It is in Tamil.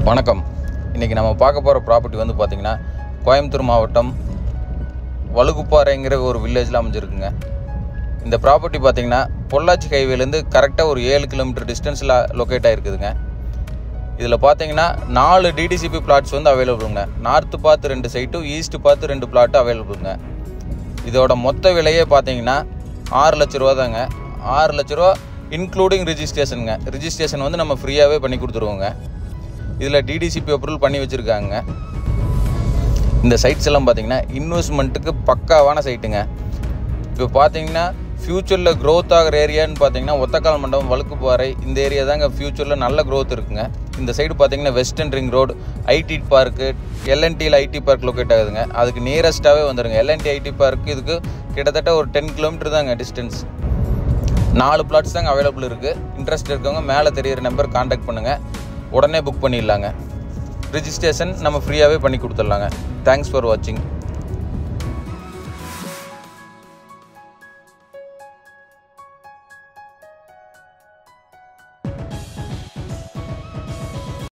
வணக்கம். இன்றைக்கி நம்ம பார்க்க போகிற ப்ராப்பர்ட்டி வந்து பார்த்திங்கன்னா கோயம்புத்தூர் மாவட்டம் வழுகுப்பாறைங்கிற ஒரு வில்லேஜில் அமைஞ்சிருக்குங்க. இந்த ப்ராப்பர்ட்டி பார்த்திங்கன்னா பொள்ளாச்சி ஹைவேலேருந்து கரெக்டாக ஒரு 7 கிலோமீட்டர் டிஸ்டன்ஸில் லொக்கேட் ஆகிருக்குதுங்க. இதில் பார்த்திங்கன்னா 4 டிடிசிபி பிளாட்ஸ் வந்து அவைலபிளுங்க. நார்த்து பார்த்து 2 சைட்டும் ஈஸ்ட்டு பார்த்து 2 பிளாட்டும் அவைலபிளுங்க. இதோட மொத்த விலையே பார்த்திங்கன்னா 6 லட்ச ரூபா தாங்க. 6 லட்ச ரூபா இன்க்ளூடிங் ரிஜிஸ்ட்ரேஷனுங்க. ரிஜிஸ்ட்ரேஷன் வந்து நம்ம ஃப்ரீயாகவே பண்ணி கொடுத்துருவோங்க. இதில் டிடிசிபி அப்ரூவல் பண்ணி வச்சுருக்காங்க. இந்த சைட்ஸ் எல்லாம் பார்த்திங்கன்னா இன்வெஸ்ட்மெண்ட்டுக்கு பக்காவான சைட்டுங்க. இப்போ பார்த்திங்கன்னா ஃப்யூச்சரில் க்ரோத் ஆகிற ஏரியான்னு பார்த்திங்கன்னா ஒத்தக்கால் மண்டபம், வழுக்குப்பாறை இந்த ஏரியா தாங்க ஃப்யூச்சரில் நல்ல க்ரோத் இருக்குங்க. இந்த சைடு பார்த்திங்கன்னா western ring road, IT park, எல்என்டியில் ஐடி பார்க் லொக்கேட் ஆகுதுங்க. அதுக்கு நியரஸ்ட்டாகவே வந்துடுங்க. எல்என்டி ஐடி பார்க்கு இதுக்கு கிட்டத்தட்ட ஒரு 10 கிலோமீட்டர் தாங்க டிஸ்டன்ஸ். 4 பிளாட்ஸ் தாங்க அவைலபிள் இருக்குது. இன்ட்ரெஸ்ட் இருக்கவங்க மேலே தெரியிற நம்பர் கான்டாக்ட் பண்ணுங்கள். உடனே புக் பண்ணிடலாங்க. ரிஜிஸ்ட்ரேஷன் நம்ம ஃப்ரீயாகவே பண்ணி கொடுத்துடலாங்க. தேங்க்ஸ் ஃபார் வாட்சிங்.